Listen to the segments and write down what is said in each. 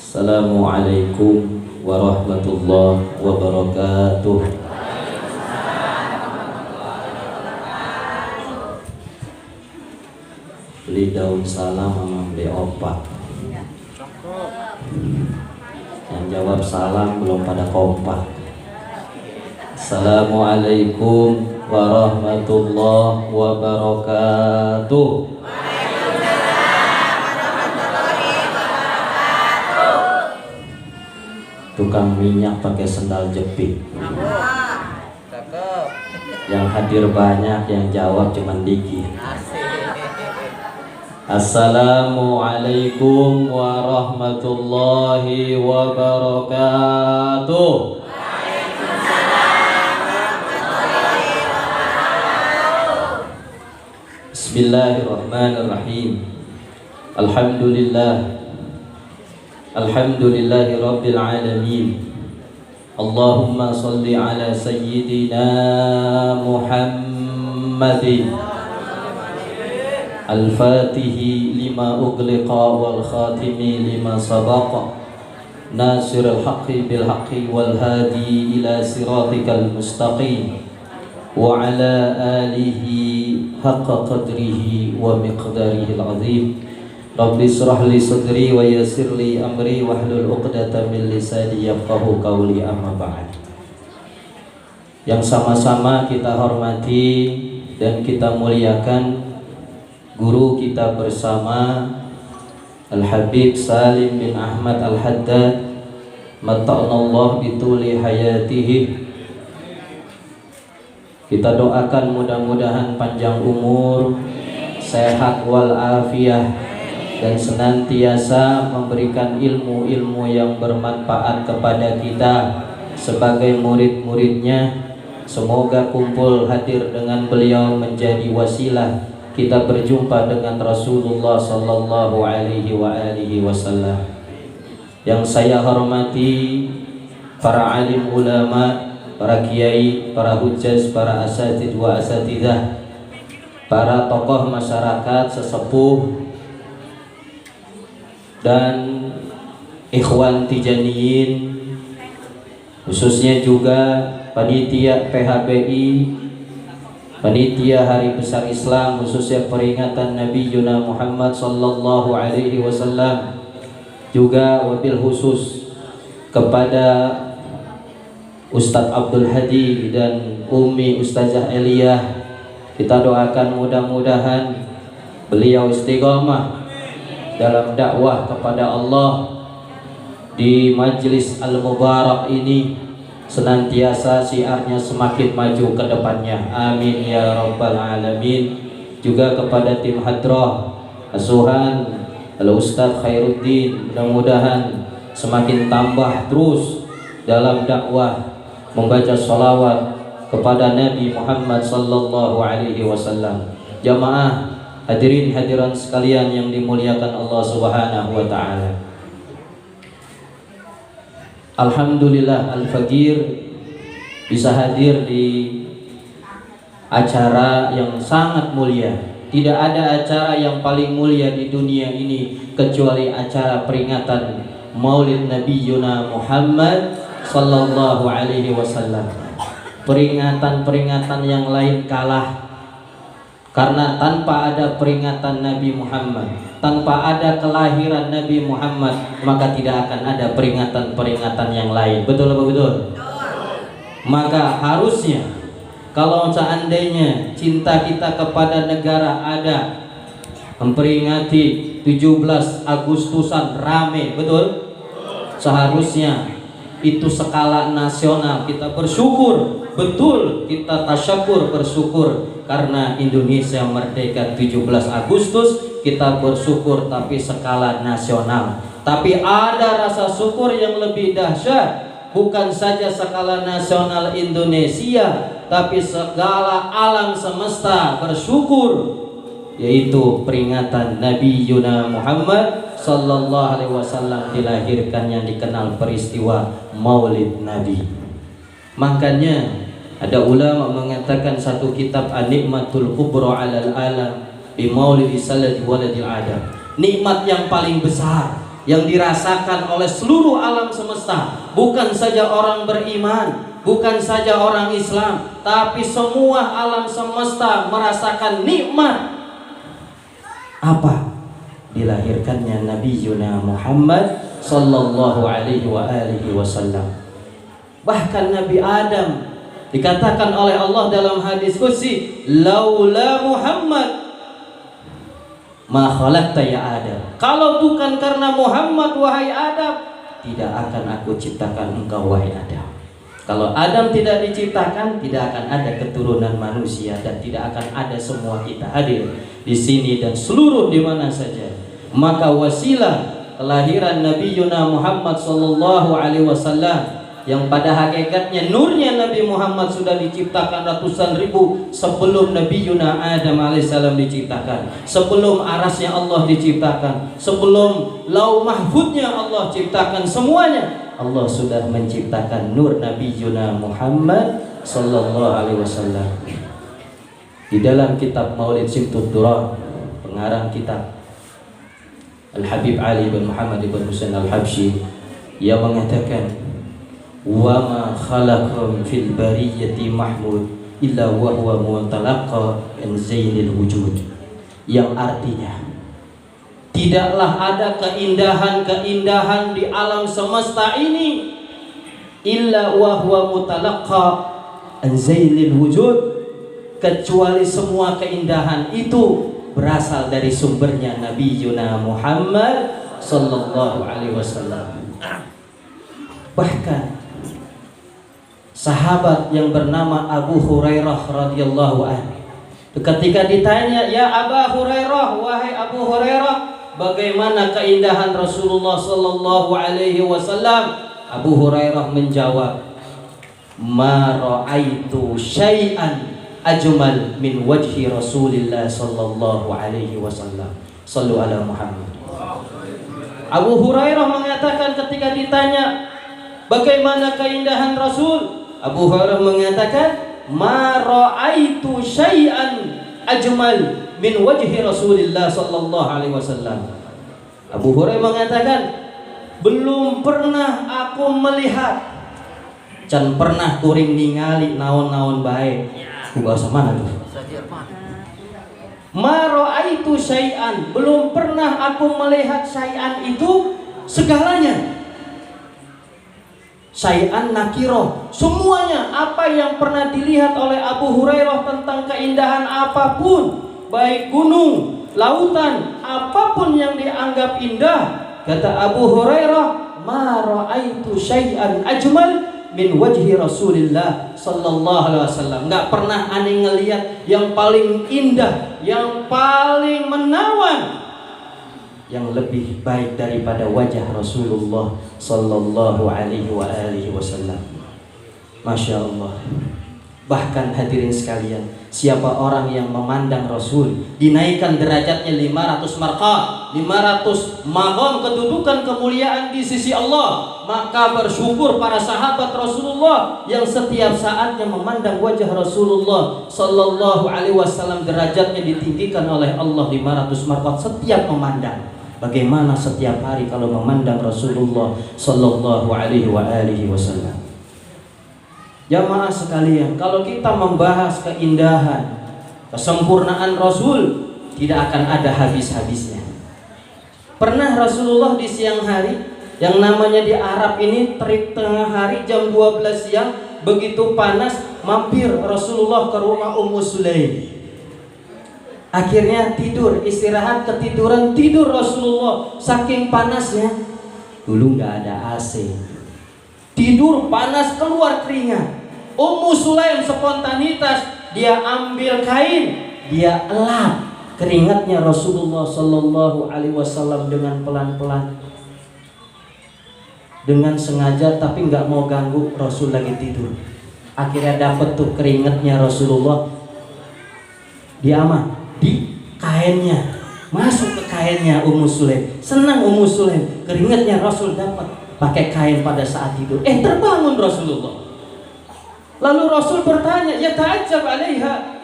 Assalamualaikum warahmatullahi wabarakatuh. Beli daun salam sama beli opak. Yang jawab salam belum pada kompak. Assalamualaikum warahmatullahi wabarakatuh. Tukang minyak pakai sendal jepit. Yang hadir banyak, yang jawab cuma dikit. Assalamualaikum warahmatullahi wabarakatuh. Bismillahirrahmanirrahim. Alhamdulillahi rabbil alamin. Allahumma salli ala sayyidina Muhammadin al-fatihi lima ughliqa wal khatimi lima sabaqa nasirul haqqi bil haqqi wal hadi ila siratikal mustaqim wa ala alihi haqqa qadrihi wa miqdarihi al-azim. Rabbi israh li sadri wa yassir li amri wahlul 'uqdatam min lisani yafqahu qawli, amma ba'd. Yang sama-sama kita hormati dan kita muliakan guru kita bersama Al-Habib Salim bin Ahmad Al-Haddad, mata'anallah bituli hayatihi. Kita doakan mudah-mudahan panjang umur, sehat walafiat, dan senantiasa memberikan ilmu-ilmu yang bermanfaat kepada kita sebagai murid-muridnya. Semoga kumpul hadir dengan beliau menjadi wasilah kita berjumpa dengan Rasulullah sallallahu alaihi wasallam. Yang saya hormati para alim ulama, para kiai, para hujjaj, para asatidz wa asatidzah, para tokoh masyarakat, sesepuh, dan ikhwan tijaniyin, khususnya juga panitia PHBI, panitia Hari Besar Islam, khususnya peringatan Nabi Yuna Muhammad sallallahu alaihi wasallam, juga wabil khusus kepada Ustadz Abdul Hadi dan Umi Ustazah Eliyah. Kita doakan mudah-mudahan beliau istiqomah dalam dakwah kepada Allah di Majlis Al-Mubarak ini, senantiasa syiarnya semakin maju ke depannya. Amin ya rabbal alamin. Juga kepada tim hadrah asuhan Al-Ustadz Khairuddin, mudah-mudahan semakin tambah terus dalam dakwah membaca sholawat kepada Nabi Muhammad sallallahu alaihi wasallam. Jamaah hadirin hadirat sekalian yang dimuliakan Allah Subhanahu wa taala. Alhamdulillah Al-Faqir bisa hadir di acara yang sangat mulia. Tidak ada acara yang paling mulia di dunia ini kecuali acara peringatan Maulid Nabi Yuna Muhammad sallallahu alaihi wasallam. Peringatan-peringatan yang lain kalah. Karena tanpa ada peringatan Nabi Muhammad, tanpa ada kelahiran Nabi Muhammad, maka tidak akan ada peringatan-peringatan yang lain. Betul apa betul? Maka harusnya kalau seandainya cinta kita kepada negara ada, memperingati 17 Agustusan rame, betul? Seharusnya itu skala nasional kita bersyukur, betul kita tasyakur, bersyukur karena Indonesia merdeka 17 Agustus, kita bersyukur tapi skala nasional. Tapi ada rasa syukur yang lebih dahsyat, bukan saja skala nasional Indonesia, tapi segala alam semesta bersyukur, yaitu peringatan Nabi Yuna Muhammad sallallahu alaihi wasallam dilahirkan yang dikenal peristiwa Maulid Nabi. Makanya ada ulama mengatakan satu kitab An-Nikmatul Kubra 'alal alam bi Maulid Salati Waladil Adam, nikmat yang paling besar yang dirasakan oleh seluruh alam semesta, bukan saja orang beriman, bukan saja orang Islam, tapi semua alam semesta merasakan nikmat. Apa? Dilahirkannya Nabi Yuna Muhammad sallallahu alaihi wasallam. Bahkan Nabi Adam dikatakan oleh Allah dalam hadis qudsi, laula Muhammad ma khalaqta ya Adam. Kalau bukan karena Muhammad wahai Adam, tidak akan aku ciptakan engkau wahai Adam. Kalau Adam tidak diciptakan, tidak akan ada keturunan manusia dan tidak akan ada semua kita hadir di sini dan seluruh di mana saja. Maka wasilah kelahiran Nabi Yuna Muhammad sallallahu alaihi wasallam, yang pada hakikatnya nurnya Nabi Muhammad sudah diciptakan ratusan ribu sebelum Nabi Yuna Adam alaihissalam diciptakan, sebelum arasnya Allah diciptakan, sebelum lau mahfudnya Allah ciptakan, semuanya Allah sudah menciptakan nur Nabi Yuna Muhammad sallallahu alaihi wasallam. Di dalam kitab Maulid Simtud Durar, pengarang kitab Al-Habib Ali bin Muhammad bin Husain Al-Habsyi, ia mengatakan, wa ma khalaqam fil bariyati mahmud illa wa huwa mutalaqqa min zainil wujud, yang artinya tidaklah ada keindahan-keindahan di alam semesta ini illa wa huwa mutalaqqa min zainil wujud, kecuali semua keindahan itu berasal dari sumbernya Nabi Yuna Muhammad sallallahu alaihi wasallam. Bahkan sahabat yang bernama Abu Hurairah radhiyallahu anhu, ketika ditanya, ya Abu Hurairah, wahai Abu Hurairah, bagaimana keindahan Rasulullah sallallahu alaihi wasallam? Abu Hurairah menjawab, ma ra'aitu syai'an ajmal min wajhi Rasulillah sallallahu alaihi wasallam. Sallu ala Muhammad. Abu Hurairah mengatakan ketika ditanya bagaimana keindahan Rasul, Abu Hurairah mengatakan, ma ra'aitu syai'an ajmal min wajhi Rasulillah sallallahu alaihi wasallam. Abu Hurairah mengatakan, belum pernah aku melihat can pernah kuring ningali naon-naon baik. Bahasa mana tuh? Ma ra'aitu syai'an, belum pernah aku melihat syai'an itu segalanya. Syai'an nakiro, semuanya apa yang pernah dilihat oleh Abu Hurairah tentang keindahan apapun, baik gunung, lautan, apapun yang dianggap indah, kata Abu Hurairah, ma ra'aitu syai'an ajmal min wajhi Rasulillah sallallahu alaihi wasallam. Enggak pernah aneh ngelihat yang paling indah, yang paling menawan, yang lebih baik daripada wajah Rasulullah sallallahu alaihi wasallam. Masya Allah. Bahkan hadirin sekalian, siapa orang yang memandang Rasul, dinaikkan derajatnya 500 marqa, 500 maqam kedudukan kemuliaan di sisi Allah, maka bersyukur para sahabat Rasulullah yang setiap saatnya memandang wajah Rasulullah sallallahu alaihi wasallam, derajatnya ditinggikan oleh Allah 500 marqa setiap memandang. Bagaimana setiap hari kalau memandang Rasulullah sallallahu alaihi wasallam. Jamaah sekalian, kalau kita membahas keindahan, kesempurnaan Rasul, tidak akan ada habis-habisnya. Pernah Rasulullah di siang hari, yang namanya di Arab ini terik tengah hari jam 12 siang, begitu panas, mampir Rasulullah ke rumah Ummu Sulaim. Akhirnya tidur, istirahat, ketiduran, tidur Rasulullah saking panasnya. Dulu nggak ada AC, tidur panas keluar keringat. Ummu Sulaim spontanitas, dia ambil kain, dia elap keringatnya Rasulullah sallallahu alaihi wasallam dengan pelan-pelan, dengan sengaja, tapi nggak mau ganggu Rasul lagi tidur. Akhirnya dapat tuh keringatnya Rasulullah, dia aman di kainnya, masuk ke kainnya Ummu Sulaim. Senang Ummu Sulaim, keringatnya Rasul dapat pakai kain pada saat tidur. Terbangun Rasulullah. Lalu Rasul bertanya, ya ta'ajjab alaiha,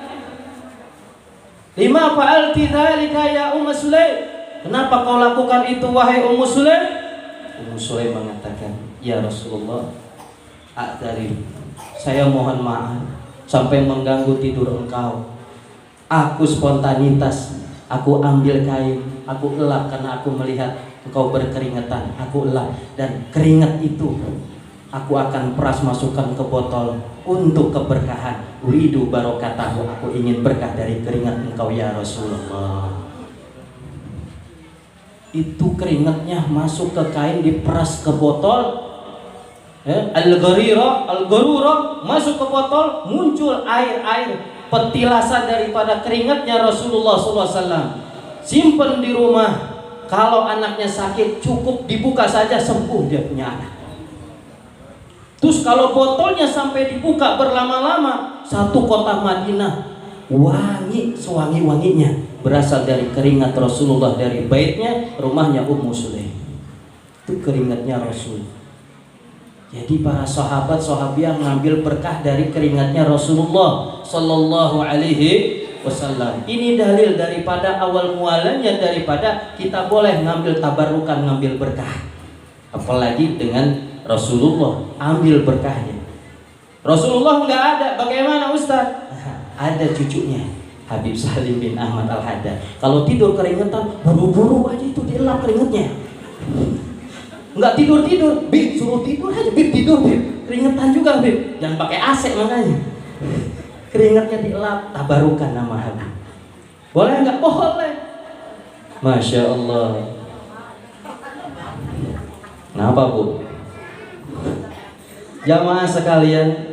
lima fa'alti dzalika ya Ummu Sulaim, Kenapa kau lakukan itu wahai Ummu Sulaim? Ummu Sulaim mengatakan, ya Rasulullah, saya mohon maaf sampai mengganggu tidur engkau. Aku spontanitas, aku ambil kain, aku elap karena aku melihat engkau berkeringatan, aku elap, dan keringat itu aku akan peras masukkan ke botol untuk keberkahan. Uridu barokatahu, aku ingin berkah dari keringat engkau ya Rasulullah. Itu keringatnya masuk ke kain, diperas ke botol, al-gharura masuk ke botol, muncul air petilasan daripada keringatnya Rasulullah SAW. Simpen di rumah, kalau anaknya sakit cukup dibuka saja sembuh dia punya anak. Terus kalau botolnya sampai dibuka berlama-lama, satu kota Madinah wangi, sewangi-wanginya berasal dari keringat Rasulullah, dari baitnya, rumahnya Ummu Sulaim. Itu keringatnya Rasul. Jadi para sahabat-sahabiah mengambil berkah dari keringatnya Rasulullah Sallallahu Alaihi Wasallam. Ini dalil daripada awal mualanya, daripada kita boleh ngambil tabarukan, ngambil berkah. Apalagi dengan Rasulullah, ambil berkahnya. Rasulullah nggak ada, bagaimana Ustaz? Ada cucunya, Habib Salim bin Ahmad Al-Haddad. Kalau tidur keringetan, buru-buru aja itu dielap keringetnya. Nggak tidur-tidur, Bib suruh tidur aja, Bib tidur, Bib. Keringetan juga, Bib. Jangan pakai AC makanya. Keringetnya dielap, tabarukan nama Habib. Boleh nggak? Boleh. Masya Allah. Kenapa Bu? Jamaah sekalian,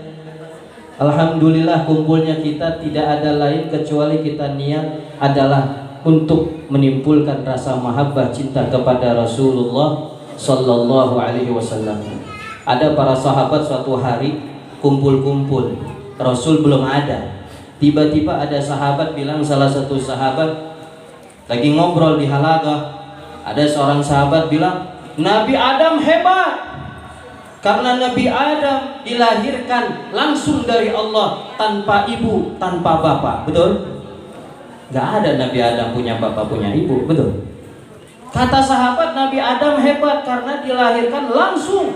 alhamdulillah kumpulnya kita tidak ada lain kecuali kita niat adalah untuk menimbulkan rasa mahabbah cinta kepada Rasulullah Sallallahu Alaihi Wasallam. Ada para sahabat suatu hari kumpul-kumpul, Rasul belum ada. Tiba-tiba ada sahabat bilang, salah satu sahabat lagi ngobrol di halaqah, ada seorang sahabat bilang, Nabi Adam hebat. Karena Nabi Adam dilahirkan langsung dari Allah, tanpa ibu, tanpa bapak. Betul? Gak ada Nabi Adam punya bapak, punya ibu. Betul? Kata sahabat, Nabi Adam hebat karena dilahirkan langsung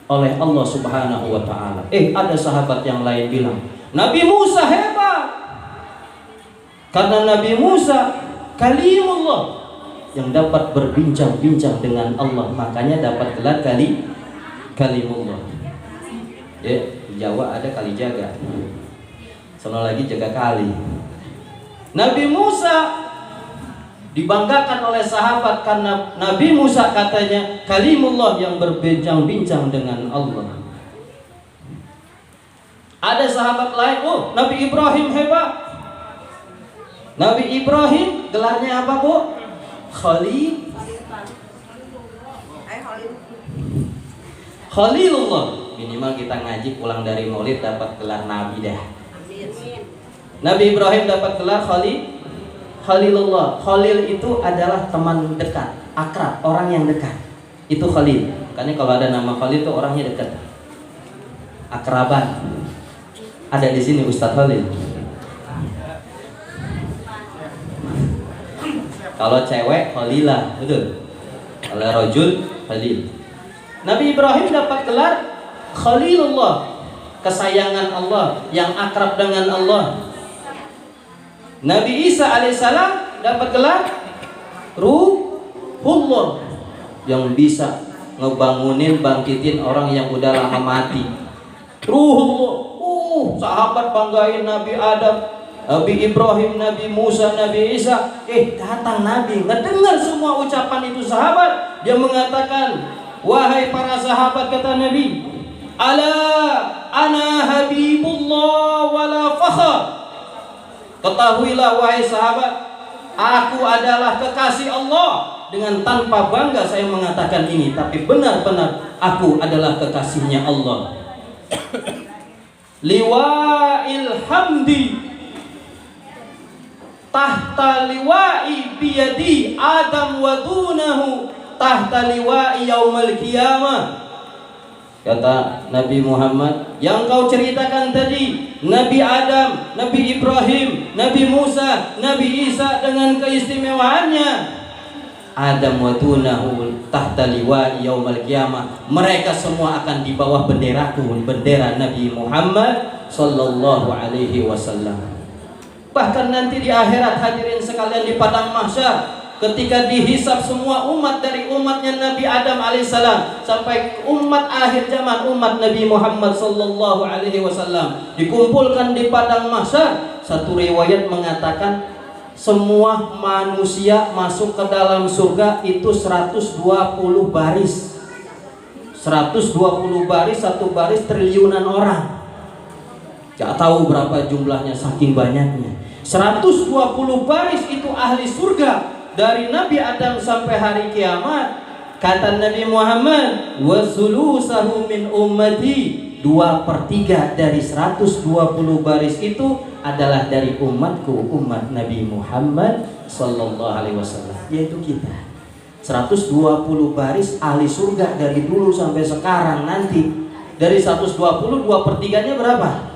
oleh Allah Subhanahu wa ta'ala. Ada sahabat yang lain bilang, Nabi Musa hebat karena Nabi Musa kalimullah, yang dapat berbincang-bincang dengan Allah, makanya dapat gelar kalimullah. Ya, di Jawa ada kali jaga, sono lagi jaga kali. Nabi Musa dibanggakan oleh sahabat karena Nabi Musa katanya kalimullah, yang berbincang-bincang dengan Allah. Ada sahabat lain, Nabi Ibrahim hebat. Nabi Ibrahim gelarnya apa Bu? Khalilullah. Minimal kita ngaji pulang dari maulid dapat gelar Nabi dah. Nabi Ibrahim dapat gelar Khalilullah. Khalil itu adalah teman dekat, akrab, orang yang dekat. Itu Khalil. Makanya kalau ada nama Khalil itu orangnya dekat, akraban. Ada di sini Ustadz Khalil. Kalau cewek Khalilah, betul. Kalau rajul Khalil. Nabi Ibrahim dapat gelar Khalilullah, kesayangan Allah, yang akrab dengan Allah. Nabi Isa alaihissalam dapat gelar Ruhullah, yang bisa ngebangunin, bangkitin orang yang udah lama mati. Ruhullah. Sahabat banggain Nabi Adam, Nabi Ibrahim, Nabi Musa, Nabi Isa. Datang Nabi, ngedengar semua ucapan itu sahabat. Dia mengatakan, wahai para sahabat, kata Nabi, ala ana habibullah wala fakhar. Ketahuilah wahai sahabat, aku adalah kekasih Allah. Dengan tanpa bangga saya mengatakan ini, tapi benar-benar aku adalah kekasihnya Allah. Liwa'il hamdi tahta liwa'i biyadi Adam wa dunahu tahta liwa'i yaumal qiyamah. Kata Nabi Muhammad, yang kau ceritakan tadi, Nabi Adam, Nabi Ibrahim, Nabi Musa, Nabi Isa dengan keistimewaannya, Adam wa dunahu tahta liwa'i yaumal qiyamah. Mereka semua akan di bawah benderaku, bendera Nabi Muhammad sallallahu alaihi wasallam. Bahkan nanti di akhirat hadirin sekalian di padang mahsyar, ketika dihisab semua umat dari umatnya Nabi Adam alaihissalam sampai umat akhir zaman umat Nabi Muhammad sallallahu alaihi wasallam dikumpulkan di padang mahsyar. Satu riwayat mengatakan semua manusia masuk ke dalam surga itu 120 baris. 120 baris, satu baris triliunan orang. Gak tahu berapa jumlahnya saking banyaknya. 120 baris itu ahli surga dari Nabi Adam sampai hari kiamat. Kata Nabi Muhammad, wa sulusahu min ummati, 2/3 dari 120 baris itu adalah dari umatku, umat Nabi Muhammad sallallahu alaihi wasallam, yaitu kita. 120 baris ahli surga dari dulu sampai sekarang nanti. Dari 120, 2/3-nya berapa?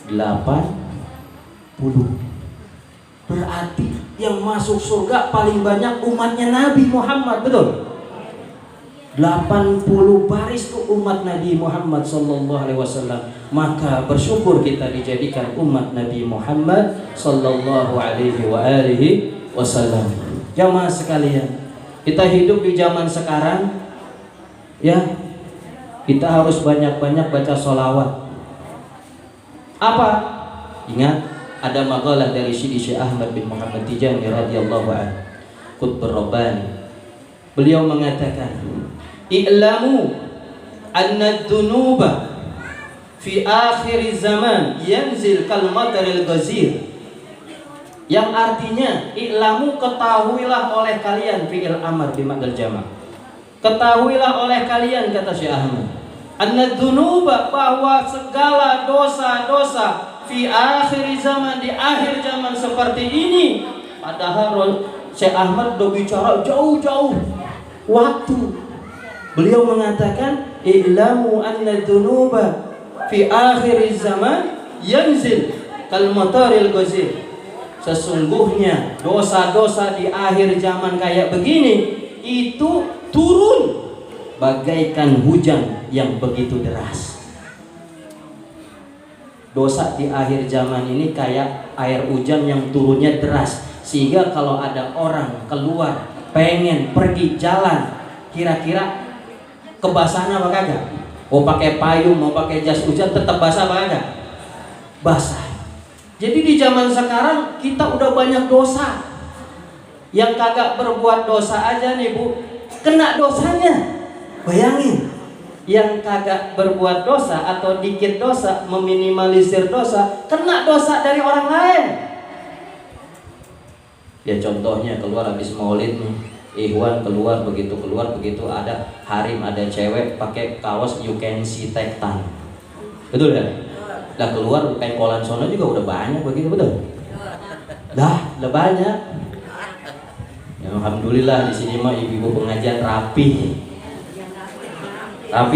80. Berarti yang masuk surga paling banyak umatnya Nabi Muhammad, betul? 80 baris itu umat Nabi Muhammad sallallahu alaihi wasallam. Maka bersyukur kita dijadikan umat Nabi Muhammad sallallahu alaihi wasallam. Jamaah sekalian, kita hidup di zaman sekarang, ya, kita harus banyak-banyak baca sholawat. Apa? Ingat, ada maqalah dari Syekh Ahmad bin Muhammad Tijani radhiyallahu anhu, Qutbur Rabbani. Beliau mengatakan, "I'lamu anna ad-dunuba fi akhir zaman yanzil kal mataril ghazir." Yang artinya, i'lamu, ketahuilah oleh kalian, fi'il amr bimadal jama'. Ketahuilah oleh kalian, kata Syekh Ahmad, anna ad-dunuba, bahwa segala dosa-dosa fi akhir zaman, di akhir zaman seperti ini. Padahal Syekh Ahmad udah bicara jauh-jauh waktu. Beliau mengatakan, i'lamu anna dunuba fi akhir zaman yanzil kal mataril ghazir. Sesungguhnya dosa-dosa di akhir zaman kayak begini itu turun bagaikan hujan yang begitu deras. Dosa di akhir zaman ini kayak air hujan yang turunnya deras, sehingga kalau ada orang keluar pengen pergi jalan, kira-kira kebasahan apa kagak? Mau pakai payung, mau pakai jas hujan, tetap basah apa kagak? Basah. Jadi di zaman sekarang kita udah banyak dosa. Yang kagak berbuat dosa aja nih Bu, kena dosanya. Bayangin, yang kagak berbuat dosa atau dikit dosa, meminimalisir dosa, kena dosa dari orang lain. Ya contohnya keluar habis maulid nih, Ikhwan keluar, begitu ada harim, ada cewek pakai kaos you can see tektan, betul ya? Lah keluar pengkolan sono juga udah banyak begitu, betul? Dah banyak. Ya, alhamdulillah di sini mah ibu-ibu pengajian rapi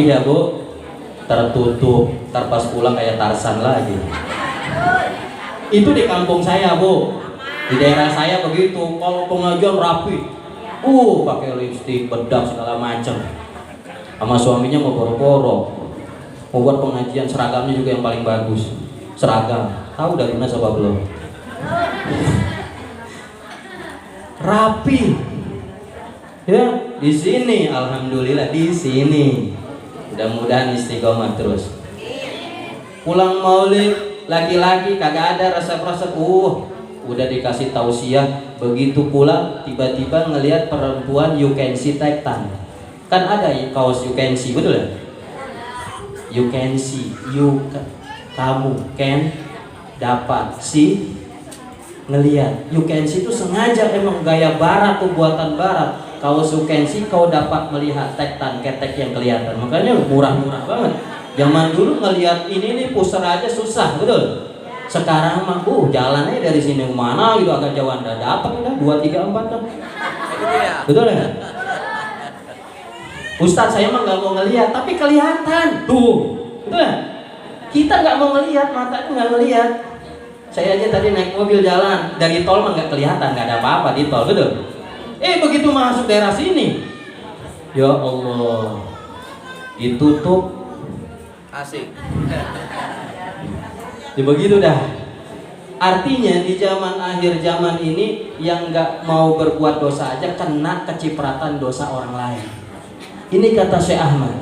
ya Bu, tertutup, ntar pas pulang kayak Tarsan lagi. Itu di kampung saya Bu, di daerah saya begitu, kalau pengajian rapi, pakai lipstik, bedak segala macam. Sama suaminya mau boro-boro, mau buat pengajian, seragamnya juga yang paling bagus. Seragam, tahu dari mana coba belum? Rapi. Ya, di sini alhamdulillah di sini. Mudah-mudahan istiqomah terus. Pulang maulid, laki-laki kagak ada resep-resep. Udah dikasih tausiah, begitu pulang tiba-tiba ngelihat perempuan you can see tektan. Kan ada kaos you can see, betul ya? You can see, kamu can dapat see, ngelihat. You can see itu sengaja, emang gaya barat tuh, buatan barat. Kaos you can see, kau dapat melihat tektan, ketek yang kelihatan. Makanya murah-murah banget. Zaman dulu ngelihat ini nih poster aja susah, betul? Sekarang mah jalannya dari sini ke mana gitu agak jauhan, dah dapat udah 2, 3, 4 dah. Betul ya? Ustadz saya mah nggak mau ngelihat, tapi kelihatan tuh, betul ya? Kita nggak mau ngelihat, matanya nggak ngelihat. Saya aja tadi naik mobil jalan dari tol mah nggak kelihatan, nggak ada apa-apa di tol, betul? Begitu masuk daerah sini, ya Allah, ditutup. Asik. Ya begitu dah. Artinya di zaman akhir zaman ini yang nggak mau berbuat dosa aja kena kecipratan dosa orang lain. Ini kata Syekh Ahmad.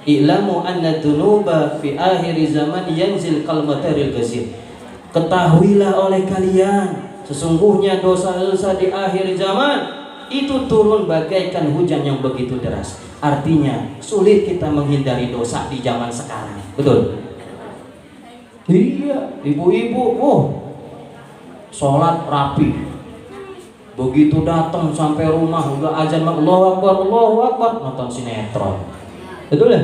I'lamu anna dunuba fi akhir zaman yanzil kal mataril ghazir. Ketahuilah oleh kalian, sesungguhnya dosa-dosa di akhir zaman itu turun bagaikan hujan yang begitu deras. Artinya sulit kita menghindari dosa di zaman sekarang. Betul? Iya, ibu-ibu, sholat rapi. Begitu datang sampai rumah udah azan Allahu Akbar, nonton sinetron. Betul ya?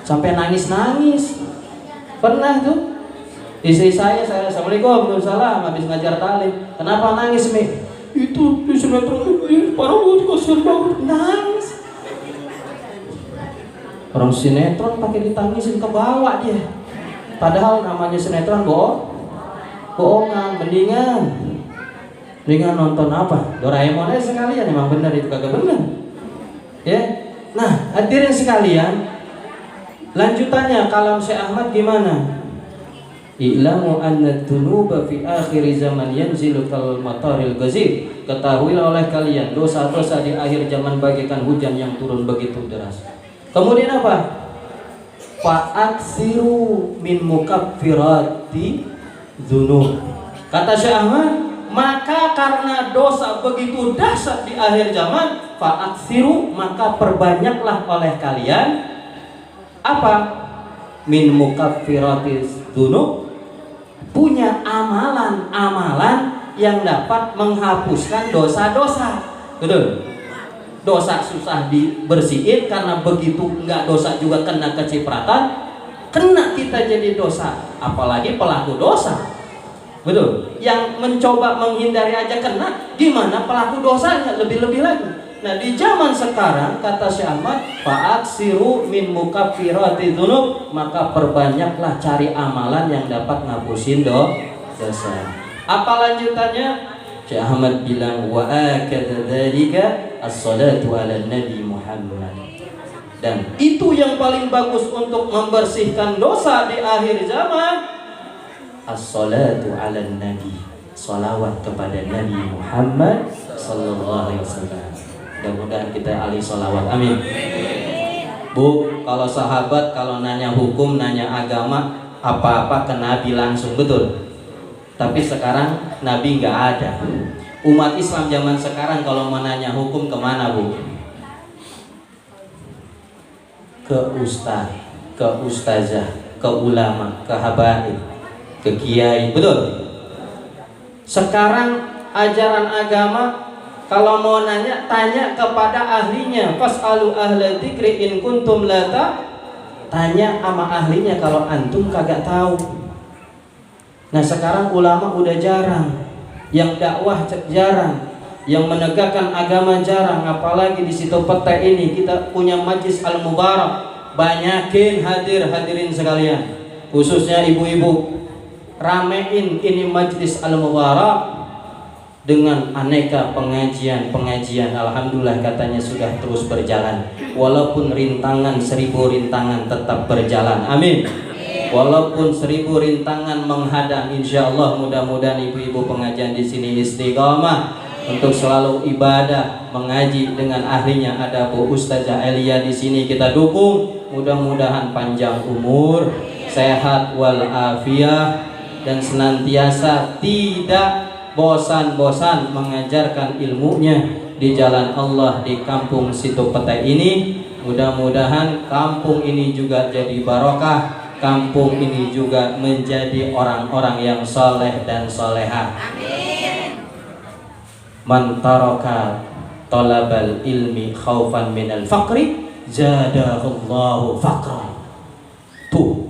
Sampai nangis-nangis. Pernah tuh? Istri saya Assalamualaikum, Waalaikumsalam, habis ngajar talim. Kenapa nangis, Mi? Itu di sinetron parah banget, kasihan banget. Nangis. Orang sinetron pakai ditangisin ke bawah dia. Padahal namanya sinetron bohongan. Mendingan nonton apa? Doraemon aja sekalian, emang benar itu kagak benar. Ya. Nah, hadirin sekalian, lanjutannya kalam Syekh Ahmad gimana? I'lamu anna dunuba fi akhir zaman yanzilu kal mataril ghazir. Ketahuilah oleh kalian, dosa-dosa di akhir zaman bagaikan hujan yang turun begitu deras. Kemudian apa? Fa'aksiru min mukaffirati dzunub. Kata Syekh Ahmad, maka karena dosa begitu dahsyat di akhir zaman, fa'aksiru, maka perbanyaklah oleh kalian apa? Min mukaffirati dzunub, punya amalan-amalan yang dapat menghapuskan dosa-dosa. Betul? Dosa susah dibersihin karena begitu enggak dosa juga kena kecipratan, kena kita jadi dosa, apalagi pelaku dosa. Betul? Yang mencoba menghindari aja kena, gimana pelaku dosanya lebih-lebih lagi. Nah, di zaman sekarang kata Syekh Ahmad, fa'aksiru min mukaffirati dzunub, maka perbanyaklah cari amalan yang dapat ngapusin dosa. Apa lanjutannya? Syekh Ahmad bilang wa akadzalika as-salatu ala Nabi Muhammad. Dan itu yang paling bagus untuk membersihkan dosa di akhir zaman, as-salatu ala Nabi, salawat kepada Nabi Muhammad sallallahu alaihi wasallam. Mudah-mudahan kita ahli salawat. Amin. Bu, kalau sahabat kalau nanya hukum, nanya agama, apa-apa ke Nabi langsung, betul? Tapi sekarang Nabi nggak ada. Umat Islam zaman sekarang kalau mau nanya hukum kemana, Bu? Ke ustaz, ke ustazah, ke ulama, ke habaib, ke kiai, betul? Sekarang ajaran agama kalau mau nanya, tanya kepada ahlinya. Fas'alu ahla dzikri in kuntum la tanya sama ahlinya kalau antum kagak tahu. Nah, sekarang ulama udah jarang, yang dakwah jarang, yang menegakkan agama jarang. Apalagi di situ Pete ini kita punya majlis al-mubarak, banyakin hadirin sekalian, khususnya ibu-ibu, ramein ini majlis al-mubarak dengan aneka pengajian. Alhamdulillah katanya sudah terus berjalan, walaupun rintangan 1000 rintangan tetap berjalan. Amin. Walaupun 1000 rintangan menghadang, insya Allah mudah-mudahan ibu-ibu pengajian di sini istiqamah untuk selalu ibadah mengaji dengan ahlinya. Ada Bu Ustazah Elia di sini, kita dukung. Mudah-mudahan panjang umur, sehat walafiat, dan senantiasa tidak bosan-bosan mengajarkan ilmunya di jalan Allah di kampung Situ Pete ini. Mudah-mudahan kampung ini juga jadi barokah, kampung ini juga menjadi orang-orang yang soleh dan solehah. Amin. Man taraka talabal ilmi khaufan minal faqri zadahullahu faqran. Tuh,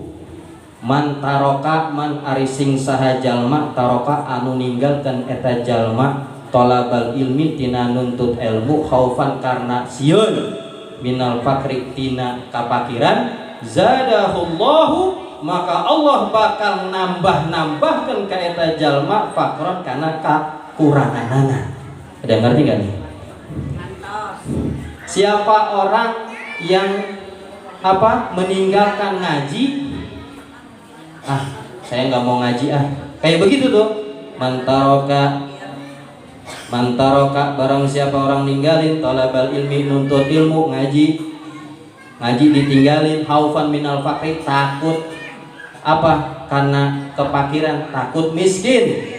man taroka, man arising saha jalma, taroka anu ninggalkan eta jalma talabal ilmi tina nuntut ilmu, khaufan karena sieun, minal faqri tina kapakiran, zadahullahu, maka Allah bakal nambahkan ka eta jalma faqran kana kakuranganana. Ada yang ngerti gak nih? Siapa orang yang meninggalkan ngaji, saya nggak mau ngaji kayak begitu tuh. Mantaroka barang siapa orang ninggalin talabal ilmi, nuntut ilmu, ngaji ditinggalin, haufan minal fakri, takut karena kepakiran, takut miskin,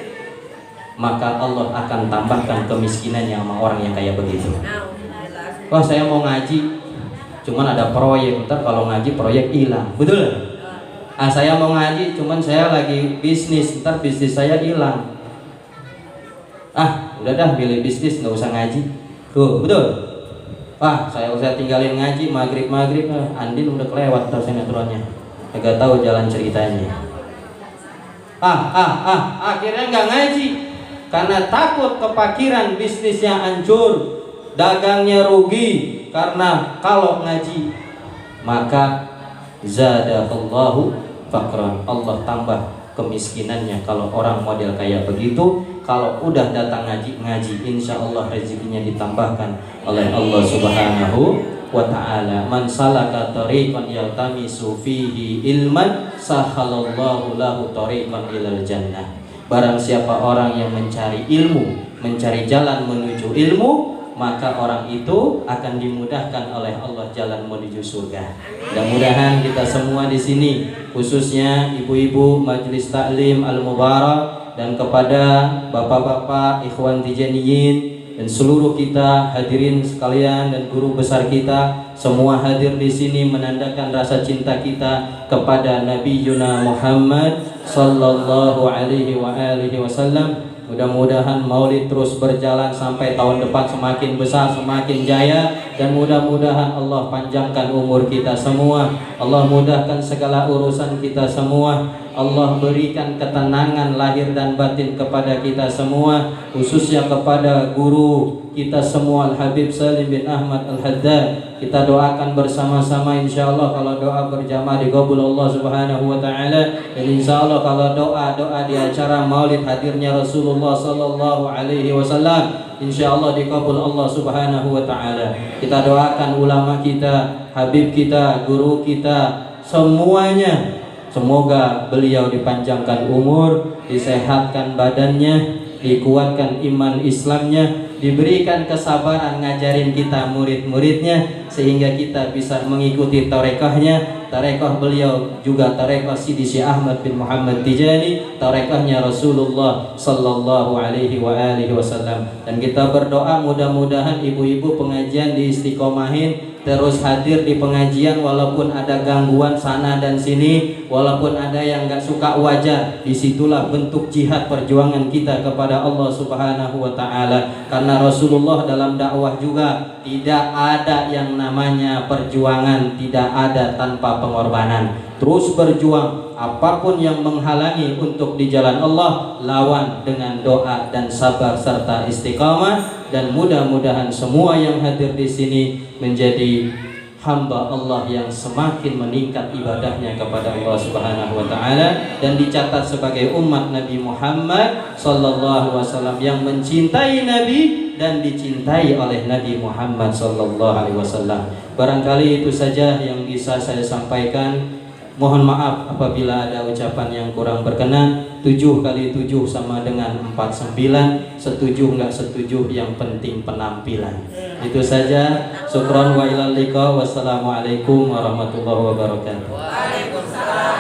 maka Allah akan tambahkan kemiskinannya sama orang yang kayak begitu. Wah, saya mau ngaji cuman ada proyek, ntar kalau ngaji proyek hilang, betul? Saya mau ngaji cuman saya lagi bisnis, ntar bisnis saya hilang. Udah dah, pilih bisnis, nggak usah ngaji. Tuh, betul? Saya tinggalin ngaji, maghrib, Andin udah kelewat terus sinetronnya, nggak tahu jalan ceritanya. Akhirnya nggak ngaji karena takut kepakiran, bisnisnya hancur, dagangnya rugi. Karena kalau ngaji maka zadaqallahu faqran, Allah tambah kemiskinannya. Kalau orang model kayak begitu, kalau udah datang ngaji, insya Allah rezekinya ditambahkan oleh Allah Subhanahu wa ta'ala. Man salaka tariqan yaltamisu fihi ilman sahalallahu lahu tariqan ilal jannah. Barang siapa orang yang mencari ilmu, mencari jalan menuju ilmu, maka orang itu akan dimudahkan oleh Allah jalan menuju surga. Mudah-mudahan kita semua di sini, khususnya ibu-ibu Majelis Taklim Al-Mubarak dan kepada bapak-bapak Ikhwan Tijaniyin dan seluruh kita hadirin sekalian dan guru besar kita, semua hadir di sini menandakan rasa cinta kita kepada Nabi Yuna Muhammad sallallahu alaihi wasallam. Mudah-mudahan maulid terus berjalan sampai tahun depan semakin besar, semakin jaya, dan mudah-mudahan Allah panjangkan umur kita semua, Allah mudahkan segala urusan kita semua, Allah berikan ketenangan lahir dan batin kepada kita semua, khususnya kepada guru kita semua Al-Habib Salim bin Ahmad Al-Haddad. Kita doakan bersama-sama, insya Allah kalau doa berjamaah dikabul Allah Subhanahu wa ta'ala, dan insya Allah kalau doa-doa di acara maulid hadirnya Rasulullah sallallahu alaihi wasallam, insya Allah dikabul Allah Subhanahu wa ta'ala. Kita doakan ulama kita, habib kita, guru kita, semuanya, semoga beliau dipanjangkan umur, disehatkan badannya, dikuatkan iman Islamnya, diberikan kesabaran ngajarin kita murid-muridnya, sehingga kita bisa mengikuti tarekahnya. Tarekah beliau juga tarekah Sidi Syekh Ahmad bin Muhammad Tijani, tarekahnya Rasulullah sallallahu alaihi wasallam. Dan kita berdoa mudah-mudahan ibu-ibu pengajian diistiqomahin, terus hadir di pengajian walaupun ada gangguan sana dan sini, walaupun ada yang gak suka wajar. Disitulah bentuk jihad perjuangan kita kepada Allah Subhanahu wa ta'ala. Karena Rasulullah dalam dakwah juga tidak ada yang namanya perjuangan, tidak ada tanpa pengorbanan. Terus berjuang, apapun yang menghalangi untuk di jalan Allah, lawan dengan doa dan sabar serta istiqamah. Dan mudah-mudahan semua yang hadir di sini menjadi hamba Allah yang semakin meningkat ibadahnya kepada Allah Subhanahu wa ta'ala, dan dicatat sebagai umat Nabi Muhammad sallallahu alaihi wasallam yang mencintai Nabi dan dicintai oleh Nabi Muhammad sallallahu alaihi wasallam. Barangkali itu saja yang bisa saya sampaikan. Mohon maaf apabila ada ucapan yang kurang berkenan. 7 kali 7 sama dengan 49. Setuju nggak setuju, yang penting penampilan. Itu saja. Syukron wa ilal liqa. Wassalamualaikum warahmatullahi wabarakatuh. Waalaikumsalam.